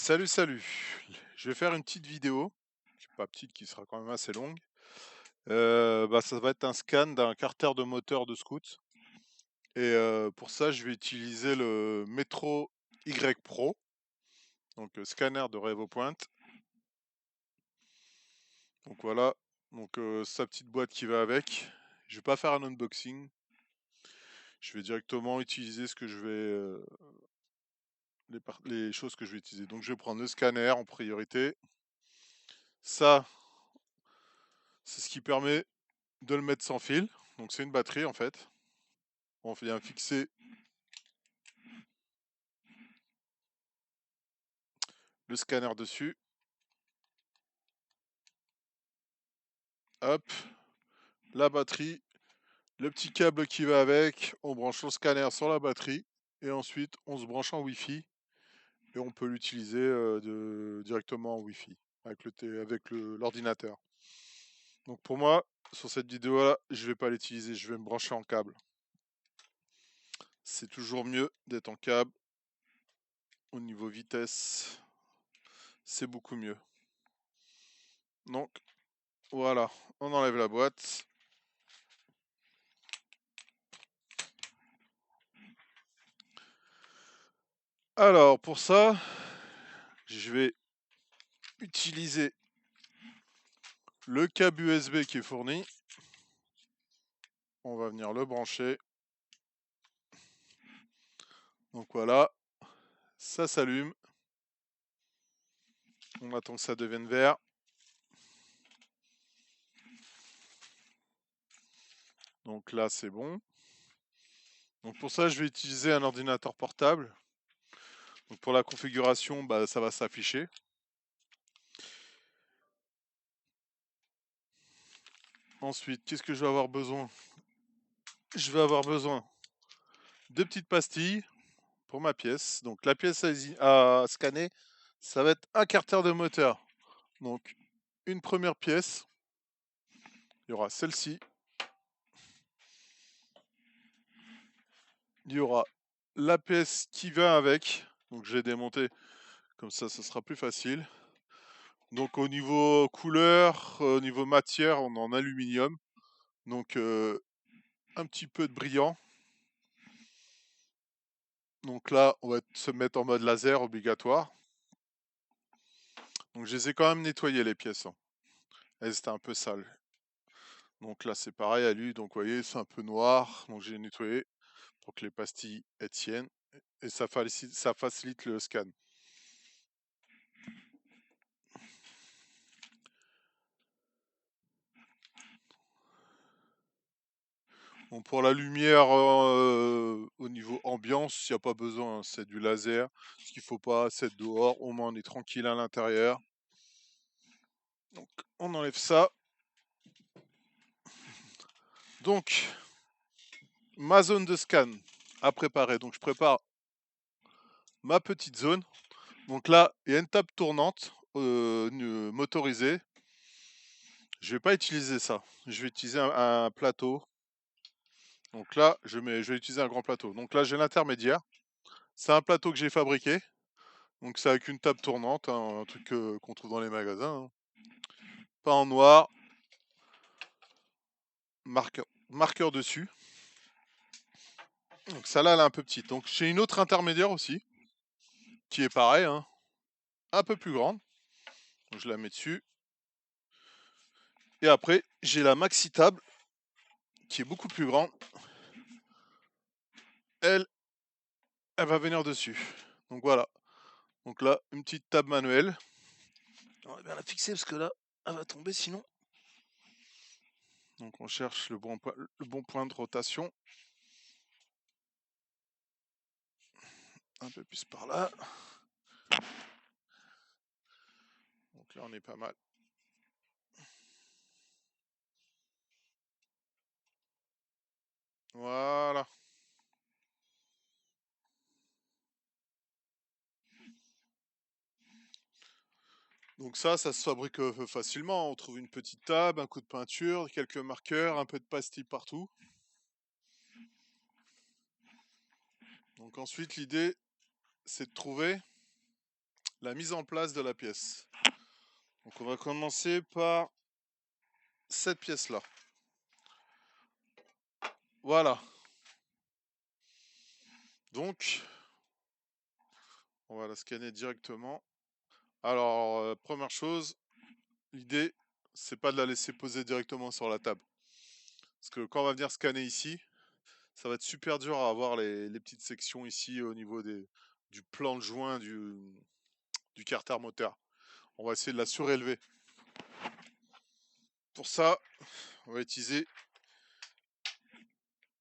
Salut, salut. Je vais faire une petite vidéo, pas petite, qui sera quand même assez longue. Ça va être un scan d'un carter de moteur de scout. Et pour ça, je vais utiliser le Metro Y Pro, donc scanner de RevoPoint. Donc voilà, donc sa petite boîte qui va avec. Je vais pas faire un unboxing. Je vais directement utiliser ce que je vais, les choses que je vais utiliser. Donc je vais prendre le scanner en priorité. Ça, c'est ce qui permet de le mettre sans fil. Donc c'est une batterie en fait. On vient fixer le scanner dessus. Hop, la batterie, le petit câble qui va avec. On branche le scanner sur la batterie. Et ensuite, on se branche en Wi-Fi. Et on peut l'utiliser directement en Wi-Fi avec l'ordinateur. Donc pour moi, sur cette vidéo-là, je vais pas l'utiliser. Je vais me brancher en câble. C'est toujours mieux d'être en câble. Au niveau vitesse, c'est beaucoup mieux. Donc voilà, on enlève la boîte. Alors pour ça, je vais utiliser le câble USB qui est fourni. On va venir le brancher. Donc voilà, ça s'allume. On attend que ça devienne vert. Donc là, c'est bon. Donc pour ça, je vais utiliser un ordinateur portable. Donc pour la configuration, ça va s'afficher. Ensuite, qu'est-ce que je vais avoir besoin? Je vais avoir besoin de petites pastilles pour ma pièce. Donc la pièce à scanner, ça va être un carter de moteur. Donc une première pièce, il y aura celle-ci. Il y aura la pièce qui va avec. Donc je vais démonter, comme ça sera plus facile. Donc au niveau couleur, au niveau matière, on est en aluminium. Donc un petit peu de brillant. Donc là, on va se mettre en mode laser obligatoire. Donc je les ai quand même nettoyées les pièces, hein. Elles étaient un peu sales. Donc là c'est pareil à lui, donc vous voyez c'est un peu noir. Donc j'ai nettoyé pour que les pastilles tiennent. Et ça facilite le scan. Bon, pour la lumière au niveau ambiance, il n'y a pas besoin, hein, c'est du laser. Ce qu'il faut pas, c'est dehors, au moins on est tranquille à l'intérieur. Donc on enlève ça. Donc ma zone de scan à préparer. Donc je prépare ma petite zone. Donc là, il y a une table tournante motorisée. Je vais pas utiliser ça. Je vais utiliser un plateau. Donc là, je vais utiliser un grand plateau. Donc là, j'ai l'intermédiaire. C'est un plateau que j'ai fabriqué. Donc c'est avec une table tournante, hein, un truc qu'on trouve dans les magasins, hein. Pas en noir. Marqueur dessus. Donc ça là, elle est un peu petite. Donc j'ai une autre intermédiaire aussi, qui est pareil, hein, un peu plus grande. Donc je la mets dessus. Et après, j'ai la maxi table, qui est beaucoup plus grande. Elle, elle va venir dessus. Donc voilà. Donc là, une petite table manuelle. On va bien la fixer parce que là, elle va tomber sinon. Donc on cherche le bon point de rotation. Un peu plus par là. Donc là, on est pas mal. Voilà. Donc ça se fabrique facilement. On trouve une petite table, un coup de peinture, quelques marqueurs, un peu de pastille partout. Donc ensuite, l'idée, c'est de trouver la mise en place de la pièce. Donc on va commencer par cette pièce-là. Voilà. Donc, on va la scanner directement. Alors, première chose, l'idée, c'est pas de la laisser poser directement sur la table. Parce que quand on va venir scanner ici, ça va être super dur à avoir les petites sections ici au niveau du plan de joint du carter moteur. On va essayer de la surélever. Pour ça, on va utiliser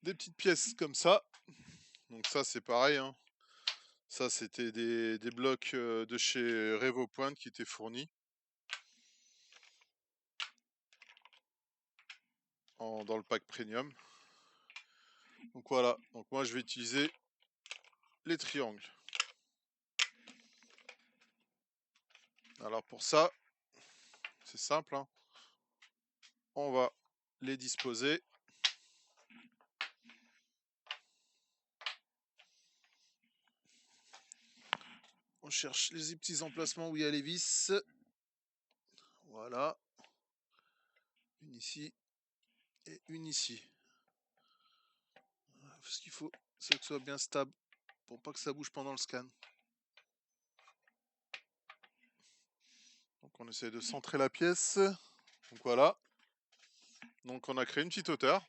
des petites pièces comme ça. Donc ça, c'est pareil, hein. Ça, c'était des blocs de chez Revopoint qui étaient fournis dans le pack premium. Donc voilà, donc moi je vais utiliser les triangles. Alors pour ça, c'est simple, hein. On va les disposer. On cherche les petits emplacements où il y a les vis. Voilà. Une ici et une ici. Ce qu'il faut, c'est que ce soit bien stable pour pas que ça bouge pendant le scan. Donc on essaie de centrer la pièce. Donc voilà. Donc on a créé une petite hauteur.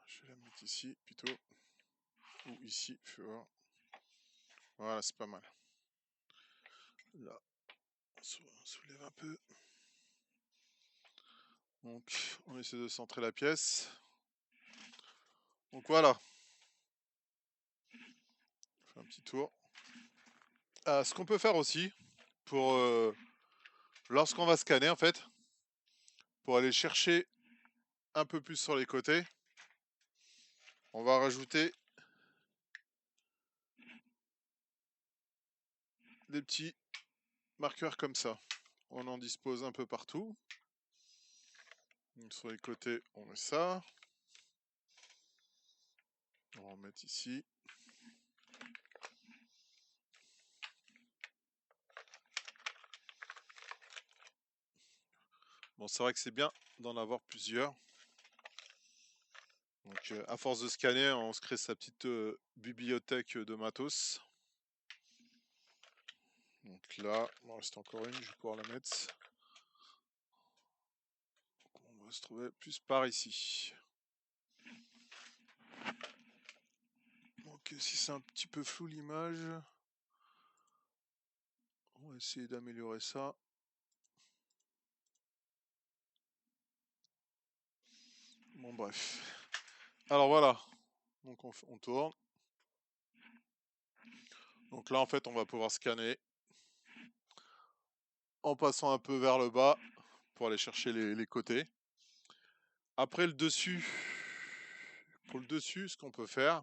Je vais la mettre ici plutôt. Ou ici, je vais voir. Voilà, c'est pas mal. Là, on soulève un peu. Donc on essaie de centrer la pièce. Donc voilà. On fait un petit tour. Ce qu'on peut faire aussi, pour lorsqu'on va scanner en fait, pour aller chercher un peu plus sur les côtés, on va rajouter des petits marqueurs comme ça. On en dispose un peu partout. Donc sur les côtés, on met ça. On va en mettre ici. Bon, c'est vrai que c'est bien d'en avoir plusieurs. Donc à force de scanner, on se crée sa petite bibliothèque de matos. Donc là, il en reste encore une, je vais pouvoir la mettre. Donc on va se trouver plus par ici. Donc si c'est un petit peu flou l'image, on va essayer d'améliorer ça. Bon bref. Alors voilà. Donc on tourne. Donc là en fait on va pouvoir scanner en passant un peu vers le bas pour aller chercher les côtés. Après le dessus, pour le dessus, ce qu'on peut faire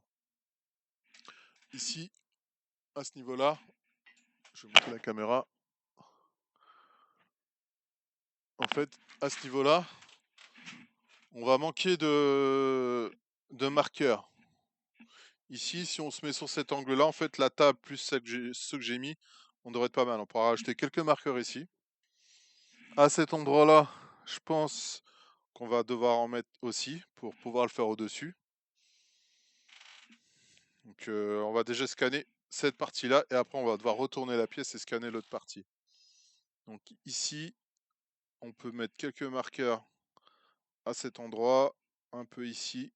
ici, à ce niveau-là, je vais monter la caméra. En fait, à ce niveau-là, on va manquer de marqueurs. Ici, si on se met sur cet angle-là, en fait, la table plus ceux que j'ai mis, on devrait être pas mal. On pourra rajouter quelques marqueurs ici. À cet endroit-là, je pense qu'on va devoir en mettre aussi pour pouvoir le faire au-dessus. Donc on va déjà scanner cette partie-là et après on va devoir retourner la pièce et scanner l'autre partie. Donc ici, on peut mettre quelques marqueurs à cet endroit, un peu ici.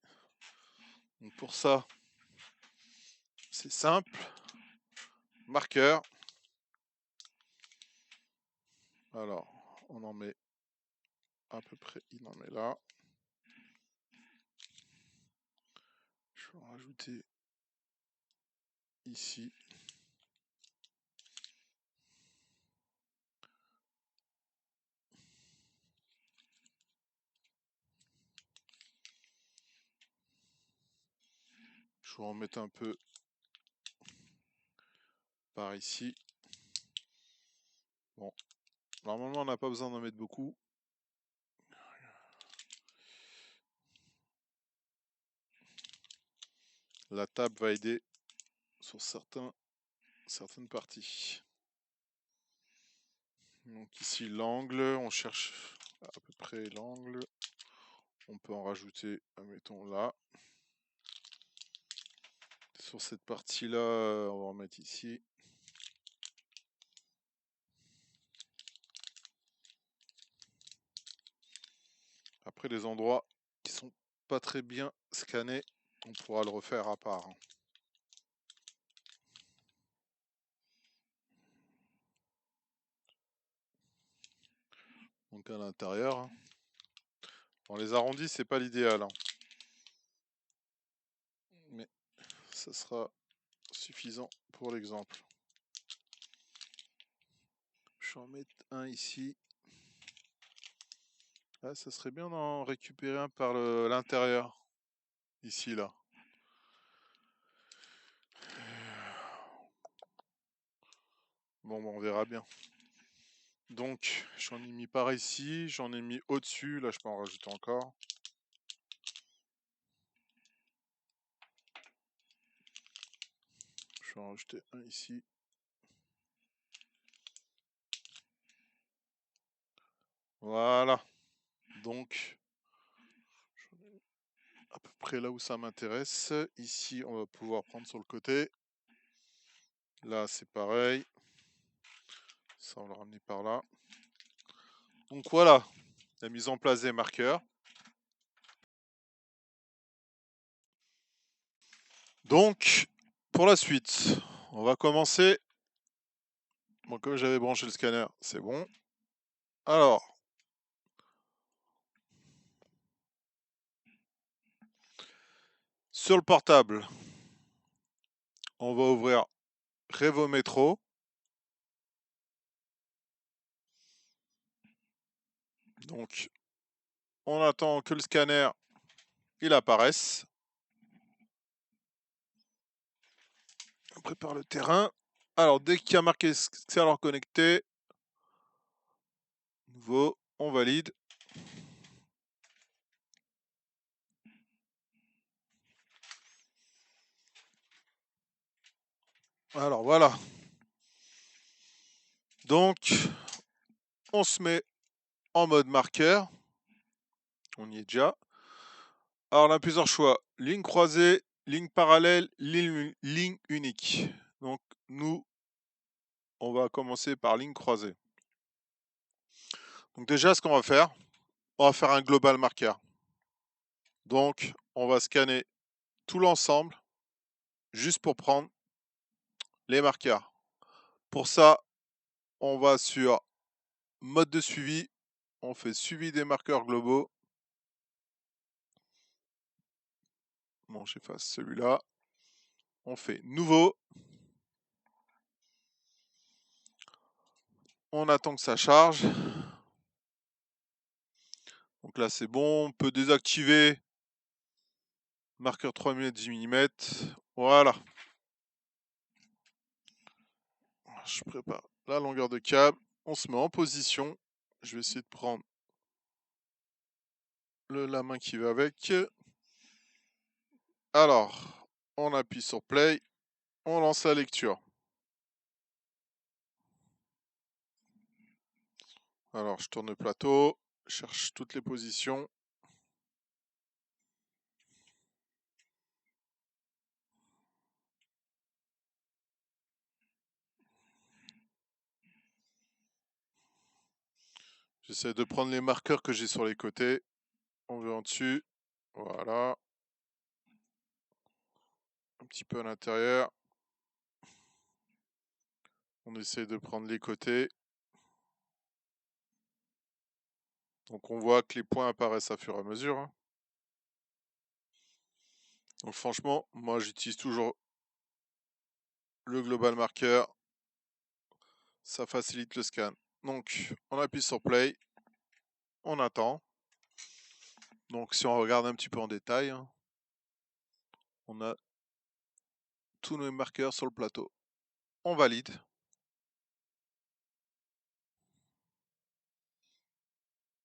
Donc pour ça, c'est simple. Marqueur. Alors, on en met à peu près, il en met là. Je vais en rajouter ici. Je vais en mettre un peu par ici. Bon, normalement on n'a pas besoin d'en mettre beaucoup. La table va aider sur certaines parties. Donc ici l'angle, on cherche à peu près l'angle. On peut en rajouter, mettons là. Sur cette partie-là, on va en mettre ici. Après les endroits qui sont pas très bien scannés, on pourra le refaire à part. Donc à l'intérieur. Bon, les arrondis, c'est pas l'idéal. Mais ça sera suffisant pour l'exemple. Je vais en mettre un ici. Ah, ça serait bien d'en récupérer un par l'intérieur. Ici, là. Bon, on verra bien. Donc, j'en ai mis par ici, j'en ai mis au-dessus. Là, je peux en rajouter encore. Je vais en rajouter un ici. Voilà. Donc, à peu près là où ça m'intéresse. Ici, on va pouvoir prendre sur le côté. Là, c'est pareil. Ça, on va le ramener par là. Donc voilà, la mise en place des marqueurs. Donc, pour la suite, on va commencer. Bon, comme j'avais branché le scanner, c'est bon. Alors, sur le portable, on va ouvrir Revometro. Donc, on attend que le scanner il apparaisse. On prépare le terrain. Alors, dès qu'il y a marqué serveur connecté, nouveau, on valide. Alors voilà. Donc, on se met en mode marqueur. On y est déjà. Alors, on a plusieurs choix. Ligne croisée, ligne parallèle, ligne unique. Donc, nous, on va commencer par ligne croisée. Donc déjà, ce qu'on va faire, on va faire un global marqueur. Donc, on va scanner tout l'ensemble juste pour prendre les marqueurs. Pour ça, on va sur mode de suivi. On fait suivi des marqueurs globaux. Bon, j'efface celui-là. On fait nouveau. On attend que ça charge. Donc là, c'est bon. On peut désactiver marqueur 3 mm, 10 mm. Voilà. Je prépare la longueur de câble. On se met en position. Je vais essayer de prendre la main qui va avec. Alors, on appuie sur play. On lance la lecture. Alors, je tourne le plateau. Je cherche toutes les positions. J'essaie de prendre les marqueurs que j'ai sur les côtés. On veut en dessus. Voilà. Un petit peu à l'intérieur. On essaie de prendre les côtés. Donc on voit que les points apparaissent à fur et à mesure. Donc franchement, moi j'utilise toujours le global marker. Ça facilite le scan. Donc on appuie sur play. On attend. Donc si on regarde un petit peu en détail, on a tous nos marqueurs sur le plateau. On valide.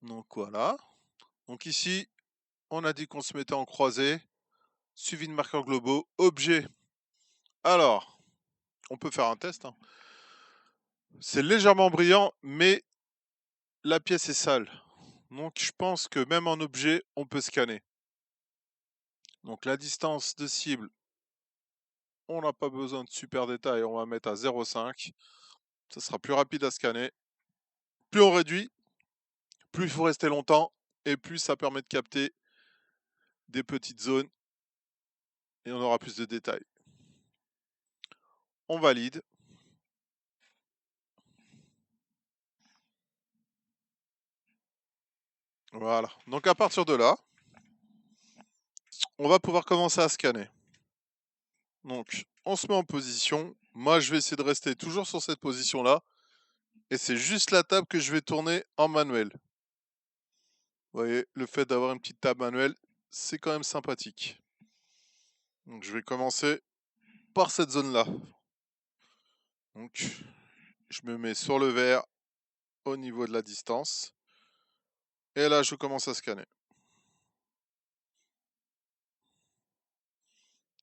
Donc voilà. Donc ici, on a dit qu'on se mettait en croisée. Suivi de marqueurs globaux. Objet. Alors, on peut faire un test, hein. C'est légèrement brillant, mais la pièce est sale. Donc je pense que même en objet, on peut scanner. Donc la distance de cible, on n'a pas besoin de super détails, on va mettre à 0,5. Ça sera plus rapide à scanner. Plus on réduit, plus il faut rester longtemps et plus ça permet de capter des petites zones et on aura plus de détails. On valide. Voilà. Donc à partir de là, on va pouvoir commencer à scanner. Donc on se met en position. Moi je vais essayer de rester toujours sur cette position-là. Et c'est juste la table que je vais tourner en manuel. Vous voyez, le fait d'avoir une petite table manuelle, c'est quand même sympathique. Donc je vais commencer par cette zone-là. Donc je me mets sur le vert au niveau de la distance. Et là, je commence à scanner.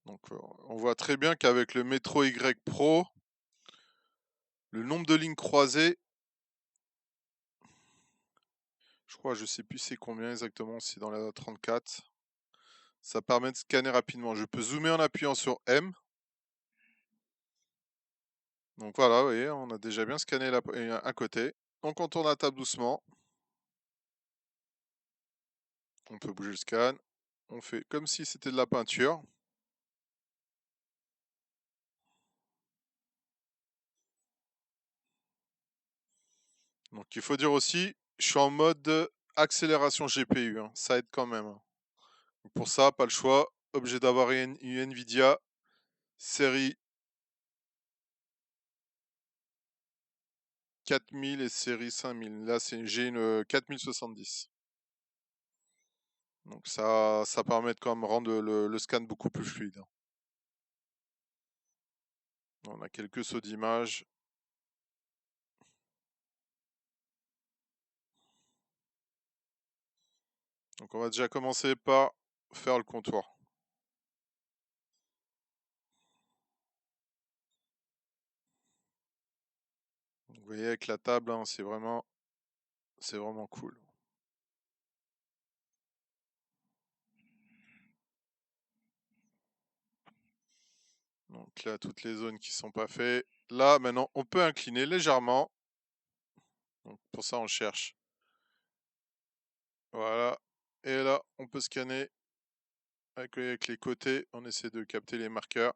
Donc on voit très bien qu'avec le Metro Y Pro, le nombre de lignes croisées, je crois, je sais plus c'est combien exactement, c'est dans la 34. Ça permet de scanner rapidement. Je peux zoomer en appuyant sur M. Donc voilà, vous voyez, on a déjà bien scanné un côté. Donc on tourne la table doucement. On peut bouger le scan. On fait comme si c'était de la peinture. Donc il faut dire aussi, je suis en mode accélération GPU, hein. Ça aide quand même, hein. Pour ça, pas le choix. Obligé d'avoir une Nvidia série 4000 et série 5000. Là, j'ai une 4070. Donc ça permet de quand même rendre le scan beaucoup plus fluide, hein. On a quelques sauts d'image. Donc on va déjà commencer par faire le contour. Vous voyez avec la table, hein, c'est vraiment cool. Donc là, toutes les zones qui sont pas faites. Là, maintenant, on peut incliner légèrement. Donc pour ça, on cherche. Voilà. Et là, on peut scanner avec les côtés. On essaie de capter les marqueurs.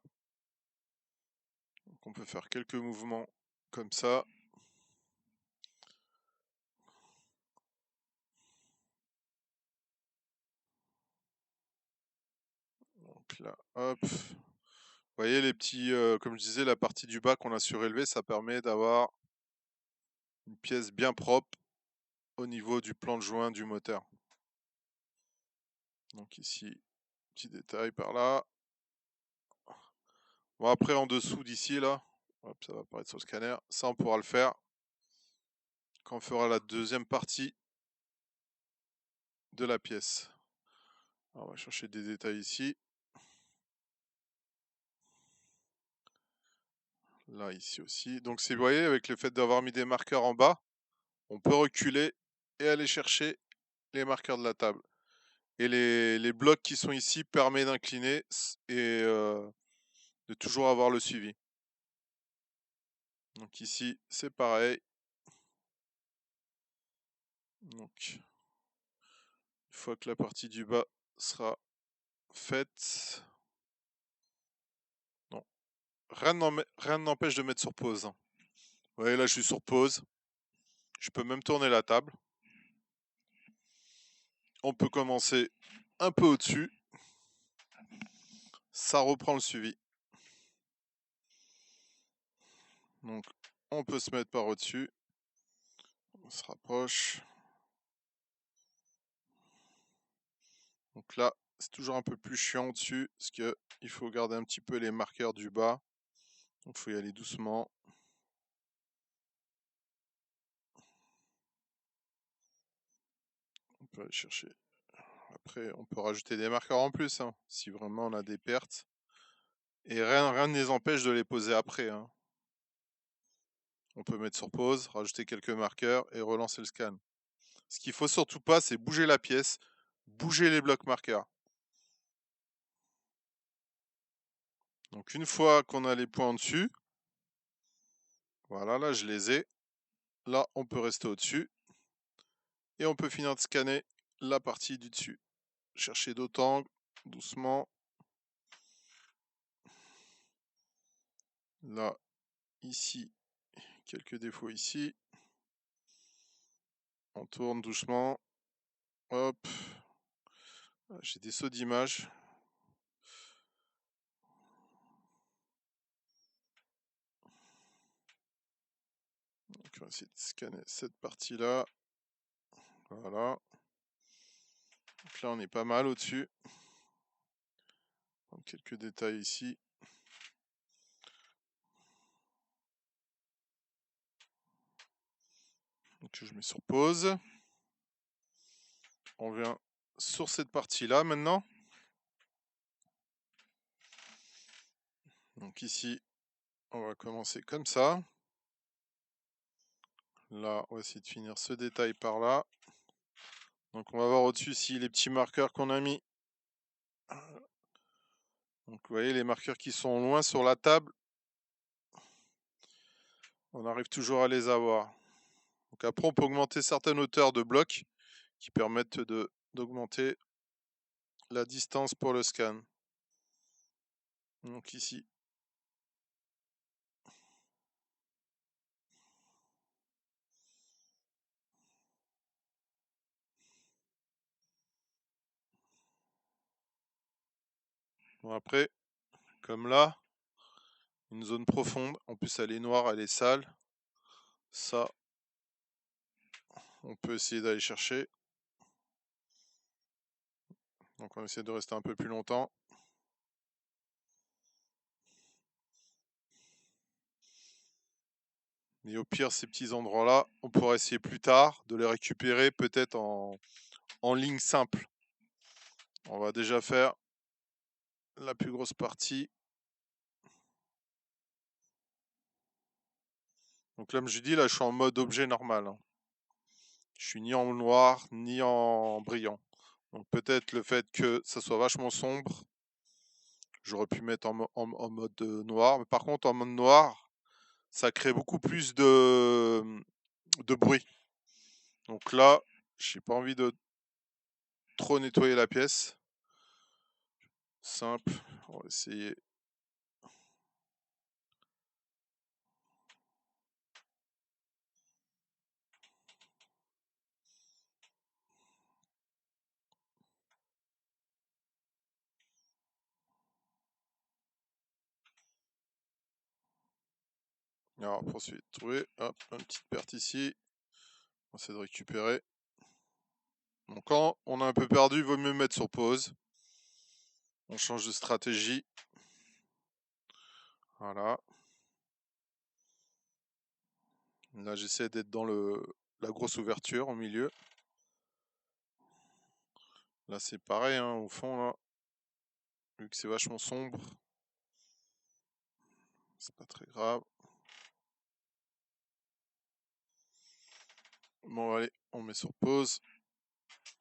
Donc on peut faire quelques mouvements comme ça. Donc là, hop. Vous voyez les petits, comme je disais, la partie du bas qu'on a surélevé, ça permet d'avoir une pièce bien propre au niveau du plan de joint du moteur. Donc ici, petit détail par là. Bon, après, en dessous d'ici, là, hop, ça va apparaître sur le scanner. Ça, on pourra le faire quand on fera la deuxième partie de la pièce. Alors, on va chercher des détails ici. Là, ici aussi. Donc, vous voyez, avec le fait d'avoir mis des marqueurs en bas, on peut reculer et aller chercher les marqueurs de la table. Et les blocs qui sont ici permettent d'incliner et de toujours avoir le suivi. Donc ici, c'est pareil. Donc, une fois que la partie du bas sera faite, non, rien n'empêche de mettre sur pause, hein. Vous voyez, là, je suis sur pause. Je peux même tourner la table. On peut commencer un peu au-dessus. Ça reprend le suivi. Donc, on peut se mettre par au-dessus. On se rapproche. Donc là, c'est toujours un peu plus chiant au-dessus parce qu'il faut garder un petit peu les marqueurs du bas. Donc, il faut y aller doucement. On peut aller chercher. Après, on peut rajouter des marqueurs en plus, hein, si vraiment on a des pertes. Et rien ne les empêche de les poser après, hein. On peut mettre sur pause, rajouter quelques marqueurs et relancer le scan. Ce qu'il faut surtout pas, c'est bouger la pièce, bouger les blocs marqueurs. Donc une fois qu'on a les points dessus, voilà, là je les ai. Là, on peut rester au-dessus. Et on peut finir de scanner la partie du dessus. Chercher d'autres angles, doucement. Là, ici, quelques défauts ici. On tourne doucement. Hop. J'ai des sauts d'image. Donc on va essayer de scanner cette partie-là. Voilà. Donc là, on est pas mal au-dessus. Quelques détails ici. Donc je mets sur pause. On vient sur cette partie-là maintenant. Donc ici, on va commencer comme ça. Là, on va essayer de finir ce détail par là. Donc on va voir au-dessus si les petits marqueurs qu'on a mis. Donc vous voyez les marqueurs qui sont loin sur la table. On arrive toujours à les avoir. Donc après on peut augmenter certaines hauteurs de blocs qui permettent d'augmenter la distance pour le scan. Donc ici. Bon après, comme là, une zone profonde, en plus elle est noire, elle est sale. Ça, on peut essayer d'aller chercher. Donc on va essayer de rester un peu plus longtemps. Mais au pire, ces petits endroits-là, on pourra essayer plus tard de les récupérer peut-être en ligne simple. On va déjà faire la plus grosse partie. Donc là, comme je dis, là, je suis en mode objet normal, hein. Je suis ni en noir, ni en brillant. Donc peut-être le fait que ça soit vachement sombre, j'aurais pu mettre en mode noir. Mais par contre, en mode noir, ça crée beaucoup plus de bruit. Donc là, j'ai pas envie de trop nettoyer la pièce. Simple, on va essayer. Alors, pour essayer de trouver, hop, une petite perte ici. On essaie de récupérer. Donc quand on a un peu perdu, il vaut mieux mettre sur pause. On change de stratégie. Voilà. Là, j'essaie d'être dans la grosse ouverture au milieu. Là, c'est pareil, hein, au fond, là. Vu que c'est vachement sombre. C'est pas très grave. Bon, allez, on met sur pause.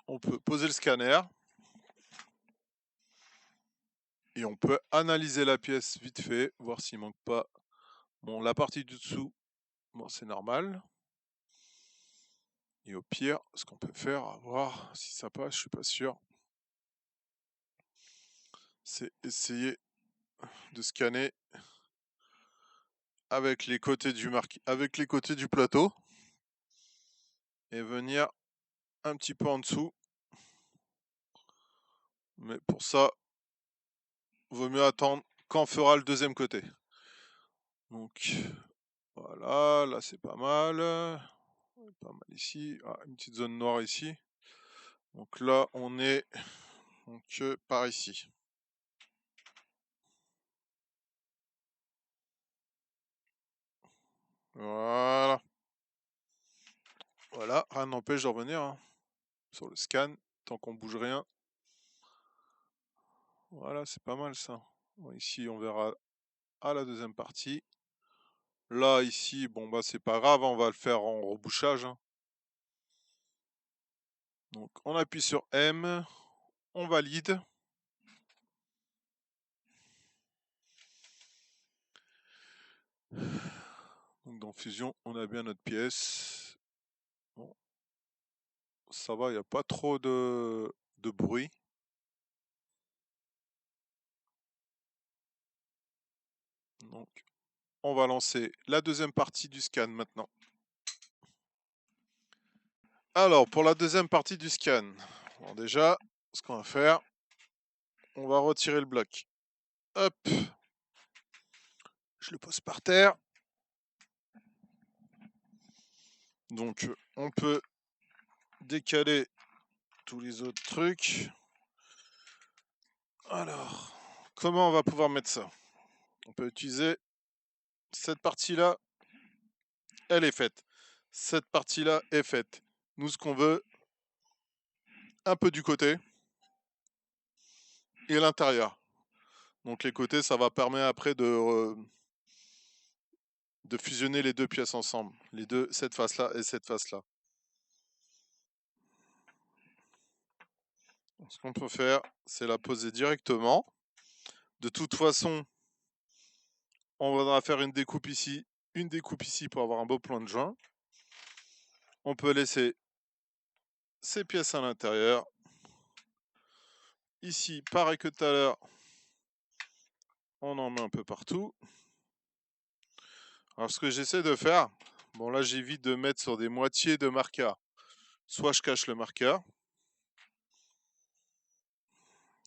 On peut poser le scanner. Et on peut analyser la pièce vite fait, voir s'il manque pas. Bon, la partie du dessous, bon, c'est normal. Et au pire, ce qu'on peut faire, à voir si ça passe, je suis pas sûr, c'est essayer de scanner avec les côtés du plateau et venir un petit peu en dessous. Mais pour ça, vaut mieux attendre quand on fera le deuxième côté. Donc voilà, là c'est pas mal. Pas mal ici. Ah, une petite zone noire ici. Donc là on est donc, par ici. Voilà. Voilà, rien n'empêche de revenir, hein, sur le scan, tant qu'on bouge rien. Voilà, c'est pas mal ça. Bon, ici, on verra à la deuxième partie. Là, ici, bon, bah, c'est pas grave, on va le faire en rebouchage. Hein. Donc, on appuie sur M, on valide. Donc, dans Fusion, on a bien notre pièce. Bon. Ça va, il n'y a pas trop de bruit. Donc, on va lancer la deuxième partie du scan maintenant. Alors, pour la deuxième partie du scan, bon, déjà, ce qu'on va faire, on va retirer le bloc. Hop, je le pose par terre. Donc, on peut décaler tous les autres trucs. Alors, comment on va pouvoir mettre ça? On peut utiliser cette partie-là, elle est faite. Cette partie-là est faite. Nous, ce qu'on veut, un peu du côté et l'intérieur. Donc les côtés, ça va permettre après de fusionner les deux pièces ensemble. Les deux, cette face-là et cette face-là. Ce qu'on peut faire, c'est la poser directement. De toute façon, on va faire une découpe ici pour avoir un beau plan de joint. On peut laisser ces pièces à l'intérieur. Ici, pareil que tout à l'heure, on en met un peu partout. Alors ce que j'essaie de faire, bon là j'évite de mettre sur des moitiés de marqueur. Soit je cache le marqueur,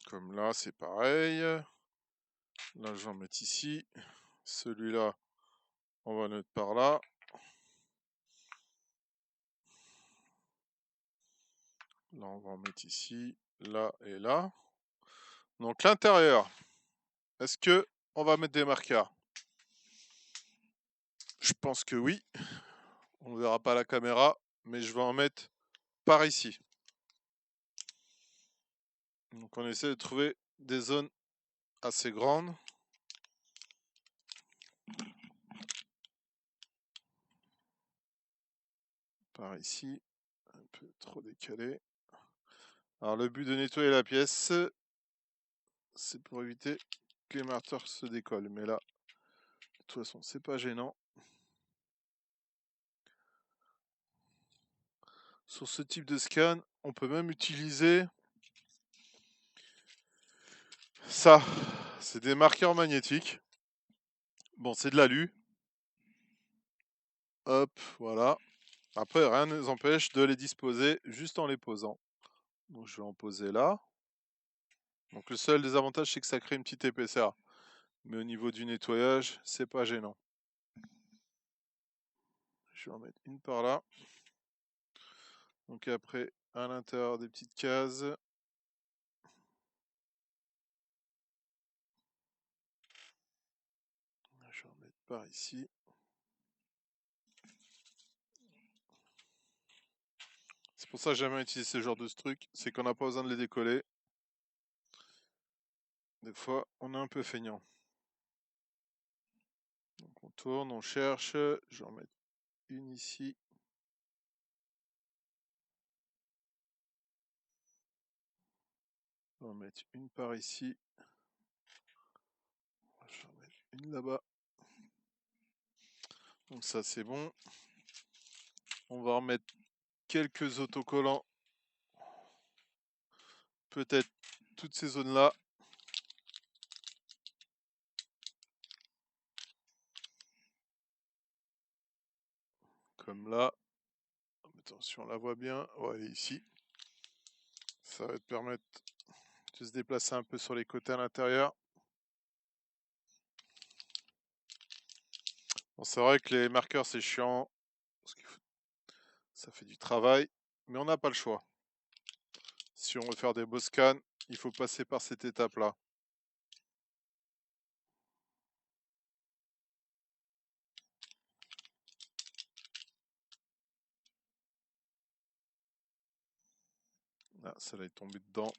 comme là c'est pareil. Là je vais en mettre ici. Celui-là, on va le mettre par là. Là on va en mettre ici, là et là. Donc l'intérieur, est-ce que on va mettre des marqueurs? Je pense que oui. On ne verra pas la caméra, mais je vais en mettre par ici. Donc on essaie de trouver des zones assez grandes. Par ici, un peu trop décalé. Alors le but de nettoyer la pièce, c'est pour éviter que les marqueurs se décollent. Mais là, de toute façon, c'est pas gênant. Sur ce type de scan, on peut même utiliser ça. C'est des marqueurs magnétiques. Bon, c'est de l'alu. Hop, voilà. Après, rien ne nous empêche de les disposer juste en les posant. Donc, je vais en poser là. Donc, le seul désavantage, c'est que ça crée une petite épaisseur. Mais au niveau du nettoyage, c'est pas gênant. Je vais en mettre une par là. Donc, après, à l'intérieur des petites cases. Je vais en mettre par ici. C'est pour ça que j'aime bien utiliser ce genre de truc, c'est qu'on n'a pas besoin de les décoller. Des fois, on est un peu feignant. Donc on tourne, on cherche. Je vais en mettre une ici. On va en mettre une par ici. Je vais en mettre une là-bas. Donc ça c'est bon. On va remettre quelques autocollants. Peut-être toutes ces zones-là. Comme là. Attention, on la voit bien. On va aller ici. Ça va te permettre de se déplacer un peu sur les côtés à l'intérieur. Bon, c'est vrai que les marqueurs c'est chiant. Parce que ça fait du travail. Mais on n'a pas le choix. Si on veut faire des beaux scans, il faut passer par cette étape-là. Ah, celle-là est tombée dedans.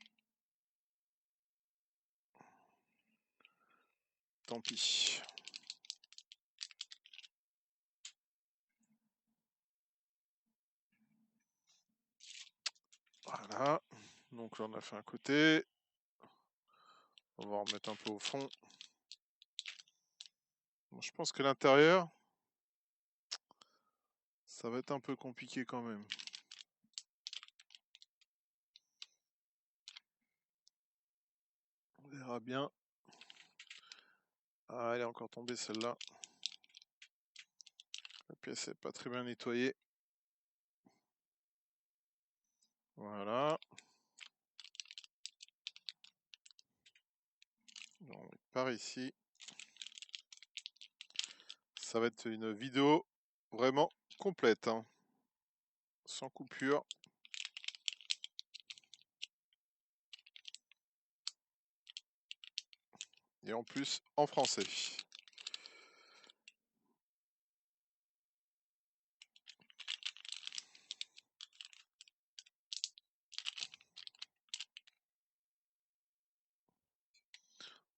tant pis. Voilà, donc là on a fait un côté. On va remettre un peu au fond. Bon, je pense que l'intérieur, ça va être un peu compliqué quand même. On verra bien. Ah, elle est encore tombée celle-là. La pièce n'est pas très bien nettoyée. Voilà. On va mettre par ici. Ça va être une vidéo vraiment complète, hein. Sans coupure. Et en plus en français.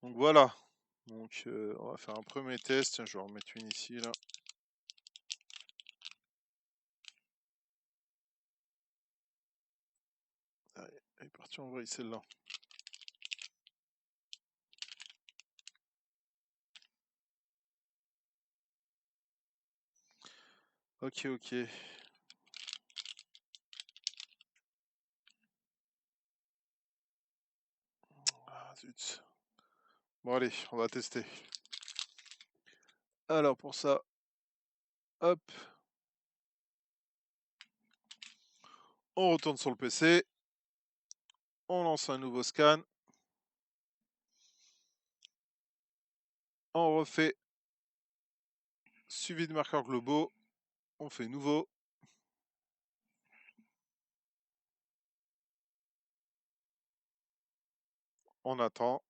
Donc voilà. Donc on va faire un premier test. Tiens, je vais en remettre une ici là. Allez, elle est partie en vrille celle-là. Ok, ok. Ah, zut. Bon allez, on va tester. Alors pour ça, hop. On retourne sur le PC. On lance un nouveau scan. On refait suivi de marqueurs globaux. On fait nouveau. On attend.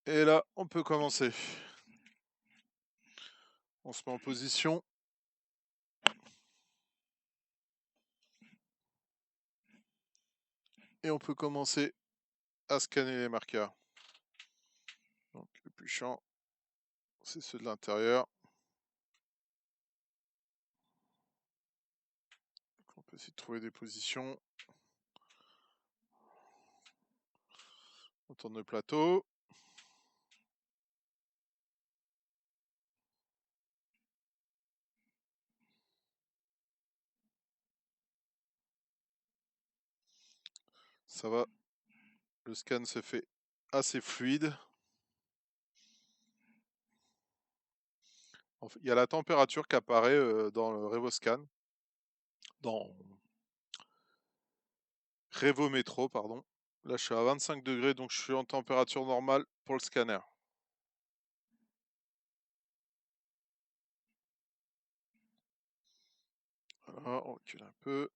Et là, on peut commencer. On se met en position. Et on peut commencer à scanner les marqueurs. Donc le plus chiant, c'est ceux de l'intérieur. On peut essayer de trouver des positions. On tourne le plateau. Ça va. Le scan se fait assez fluide. Il y a la température qui apparaît dans le RevoScan. Dans Revometro, pardon. Là, je suis à 25 degrés, donc je suis en température normale pour le scanner. Voilà, on recule un peu.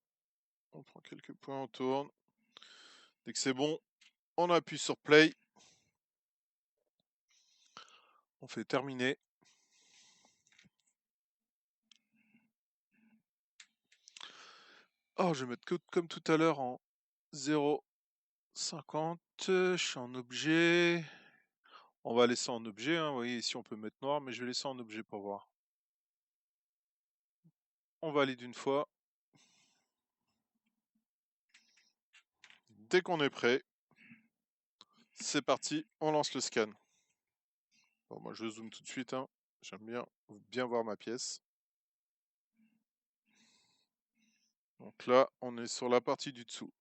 On prend quelques points, on tourne. Dès que c'est bon, on appuie sur Play. On fait terminer. Oh, je vais mettre comme tout à l'heure en 0,50. Je suis en objet. On va laisser en objet. Hein. Vous voyez, ici, on peut mettre noir, mais je vais laisser en objet pour voir. On valide une fois. Dès qu'on est prêt, c'est parti, on lance le scan. Bon, moi, je zoome tout de suite. Hein. J'aime bien voir ma pièce. Donc là, on est sur la partie du dessous.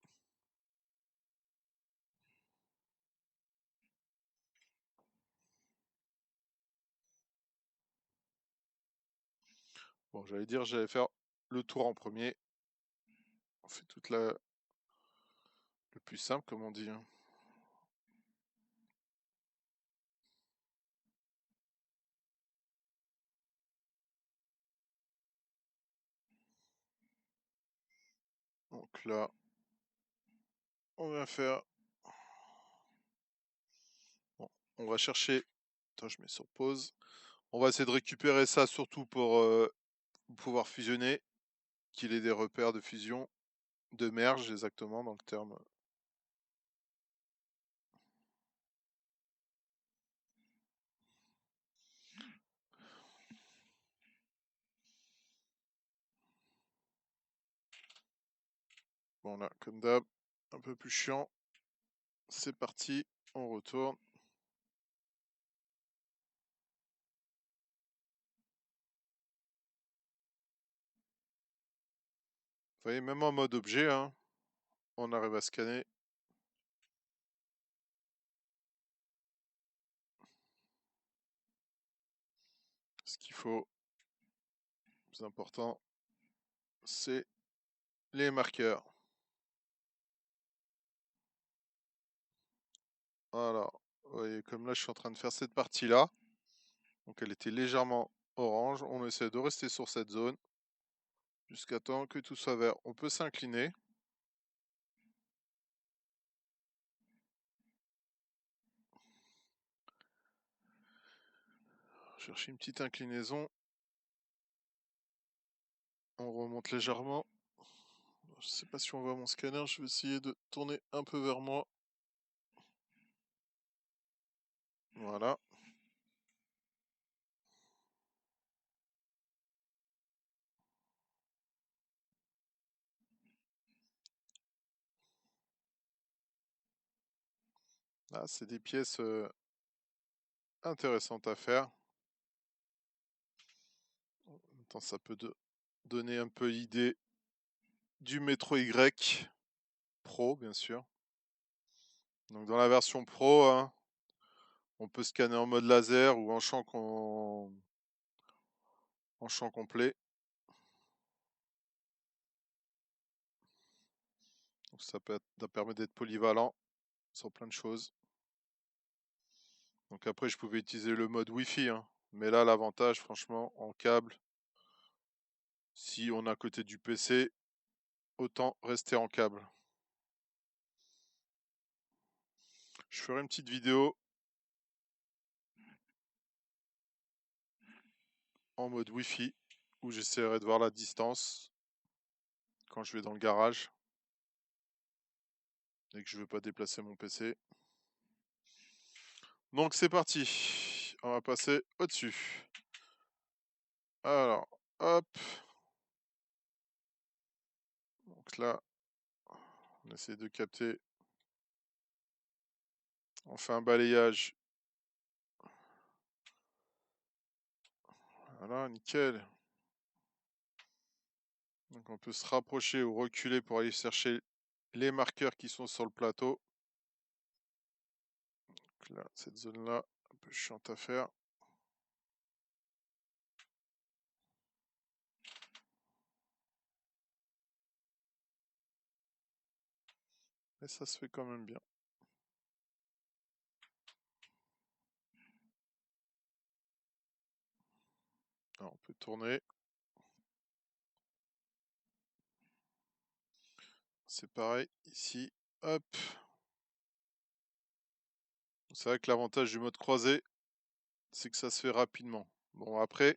Bon, j'allais faire le tour en premier. On fait toute le plus simple, comme on dit. Hein. Donc là, on va faire. Bon, on va chercher. Attends, je mets sur pause. On va essayer de récupérer ça surtout pour pouvoir fusionner, qu'il ait des repères de fusion, de merge exactement dans le terme. Bon là, comme d'hab, un peu plus chiant. C'est parti, on retourne. Vous voyez, même en mode objet, hein, on arrive à scanner. Ce qu'il faut, le plus important, c'est les marqueurs. Voilà, vous voyez, comme là je suis en train de faire cette partie-là, donc elle était légèrement orange, on essaie de rester sur cette zone jusqu'à temps que tout soit vert. On peut s'incliner. Chercher une petite inclinaison. On remonte légèrement. Je sais pas si on voit mon scanner, je vais essayer de tourner un peu vers moi. Voilà. Là, c'est des pièces intéressantes à faire. En même temps, ça peut donner un peu l'idée du Metro Y Pro, bien sûr. Donc dans la version Pro, hein, on peut scanner en mode laser ou en champ complet. Donc ça permet d'être polyvalent sur plein de choses. Donc après, je pouvais utiliser le mode Wi-Fi, hein. Mais là, l'avantage, franchement, en câble, si on est à côté du PC, autant rester en câble. Je ferai une petite vidéo en mode Wi-Fi où j'essaierai de voir la distance quand je vais dans le garage et que je ne veux pas déplacer mon PC. Donc c'est parti, on va passer au-dessus. Alors, hop. Donc là, on essaie de capter. On fait un balayage. Voilà, nickel. Donc on peut se rapprocher ou reculer pour aller chercher les marqueurs qui sont sur le plateau. Donc là, cette zone-là, un peu chiante à faire. Mais ça se fait quand même bien. Alors, on peut tourner. C'est pareil ici. Hop. C'est vrai que l'avantage du mode croisé, c'est que ça se fait rapidement. Bon, après,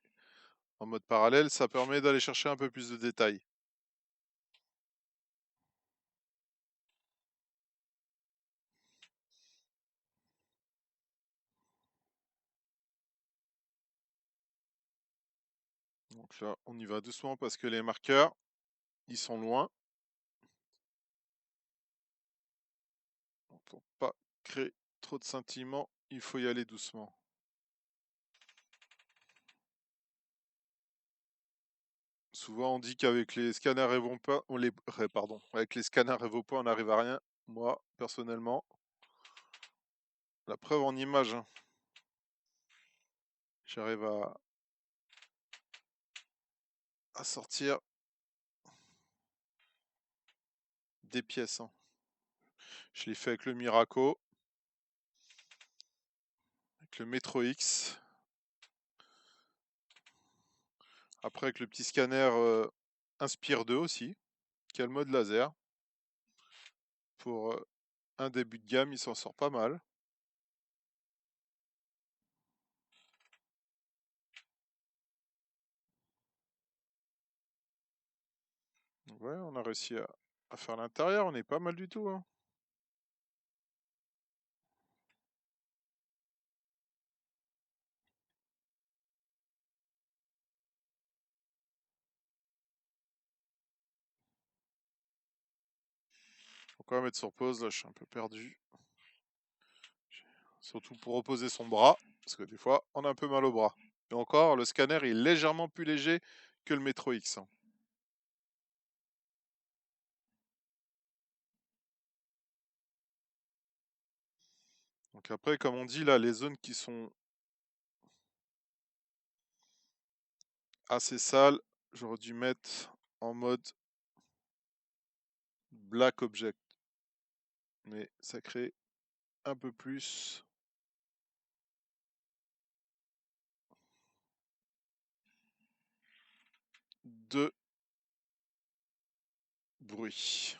en mode parallèle, ça permet d'aller chercher un peu plus de détails. Donc là, on y va doucement parce que les marqueurs, ils sont loin. Donc, pour pas créer trop de scintillement, il faut y aller doucement. Souvent, on dit qu'avec les scanners Evopa, avec les scanners Evopa, on n'arrive à rien. Moi, personnellement, la preuve en image, hein. J'arrive à sortir des pièces, hein. Je l'ai fait avec le Miraco, avec le Metro X. Après, avec le petit scanner Inspire 2 aussi, qui a le mode laser. Pour un début de gamme, il s'en sort pas mal. Ouais, on a réussi à faire l'intérieur, on est pas mal du tout, hein. Pourquoi mettre sur pause? Là, je suis un peu perdu. Surtout pour reposer son bras, parce que des fois, on a un peu mal au bras. Et encore, le scanner est légèrement plus léger que le Metro X. Donc après, comme on dit, là, les zones qui sont assez sales, j'aurais dû mettre en mode Black Object. Mais ça crée un peu plus de bruit.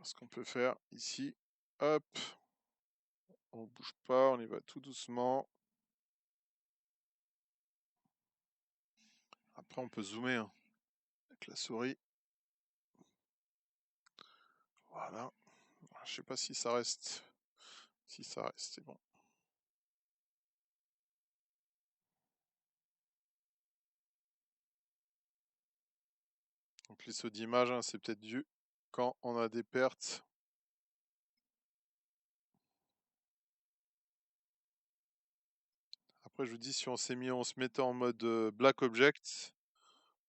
Ce qu'on peut faire ici, hop, on bouge pas, on y va tout doucement. Après, on peut zoomer hein, avec la souris. Voilà. Je sais pas si ça reste. Si ça reste, c'est bon. Donc les sauts d'image, hein, c'est peut-être dû quand on a des pertes. Après, je vous dis, si on se mettait en mode Black Object,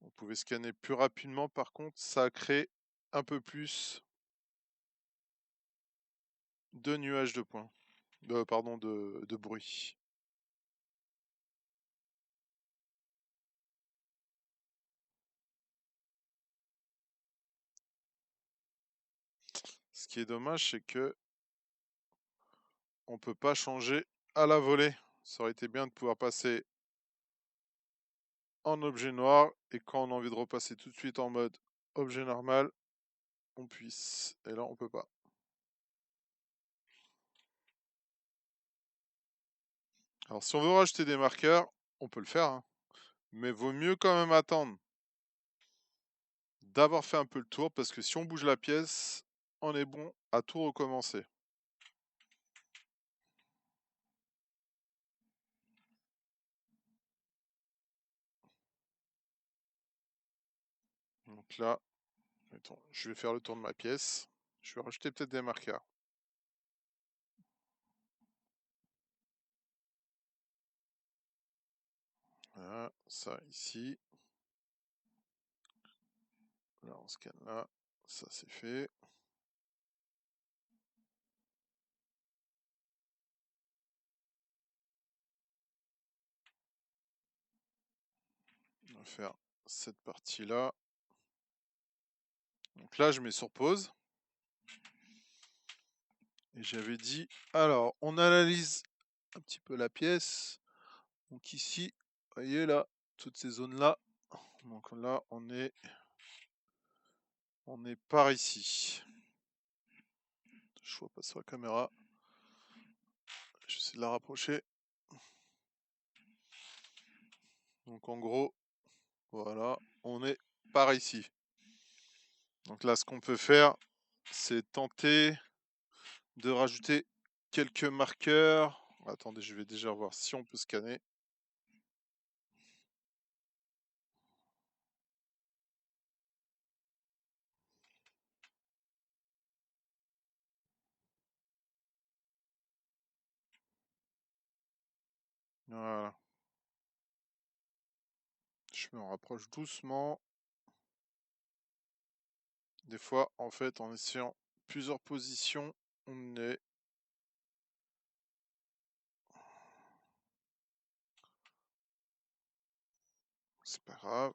on pouvait scanner plus rapidement. Par contre, ça crée un peu plus de nuages de points. Pardon, de bruit. Ce qui est dommage, c'est que on peut pas changer à la volée. Ça aurait été bien de pouvoir passer en objet noir et quand on a envie de repasser tout de suite en mode objet normal, on puisse. Et là, on peut pas. Alors, si on veut rajouter des marqueurs, on peut le faire, hein. Mais vaut mieux quand même attendre d'avoir fait un peu le tour parce que si on bouge la pièce, on est bon à tout recommencer. Donc là, mettons, je vais faire le tour de ma pièce. Je vais rajouter peut-être des marqueurs. Voilà, ça ici. Là, on scanne là. Ça, c'est fait. On va faire cette partie-là. Donc là, je mets sur pause. Et j'avais dit, alors, on analyse un petit peu la pièce. Donc ici, vous voyez là, toutes ces zones-là. Donc là, on est par ici. Je vois pas sur la caméra. J'essaie de la rapprocher. Donc en gros, voilà, on est par ici. Donc là, ce qu'on peut faire, c'est tenter de rajouter quelques marqueurs. Attendez, je vais déjà voir si on peut scanner. Voilà. Je me rapproche doucement. Des fois, en fait, en essayant plusieurs positions, on est... C'est pas grave.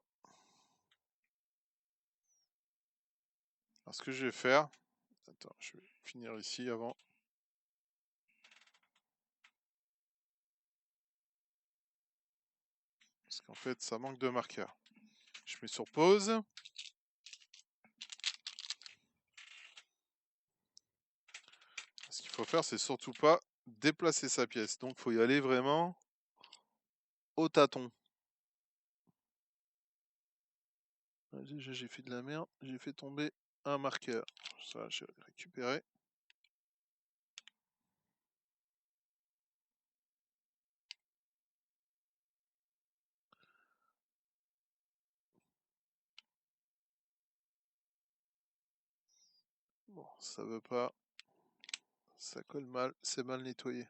Alors, ce que je vais faire... Attends, je vais finir ici avant. Parce qu'en fait, ça manque de marqueurs. Je mets sur pause. Ce qu'il faut faire, c'est surtout pas déplacer sa pièce. Donc, il faut y aller vraiment au tâton. J'ai fait de la merde. J'ai fait tomber un marqueur. Ça, je vais le récupérer. Bon, ça veut pas. Ça colle mal, c'est mal nettoyé.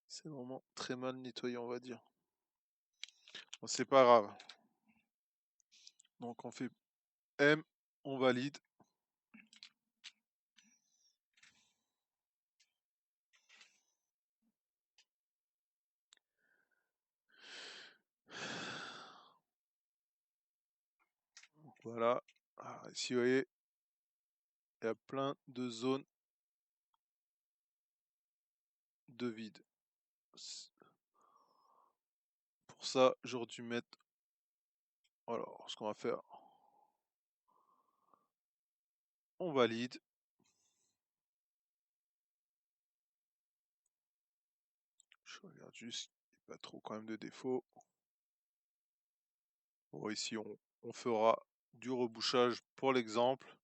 C'est vraiment très mal nettoyé, on va dire. Bon, c'est pas grave. Donc on fait M, on valide. Voilà. Ah, ici, vous voyez, il y a plein de zones de vide. Pour ça, j'aurais dû mettre. Alors, ce qu'on va faire, on valide. Je regarde juste, il n'y a pas trop quand même de défauts. Bon, ici, on fera du rebouchage pour l'exemple.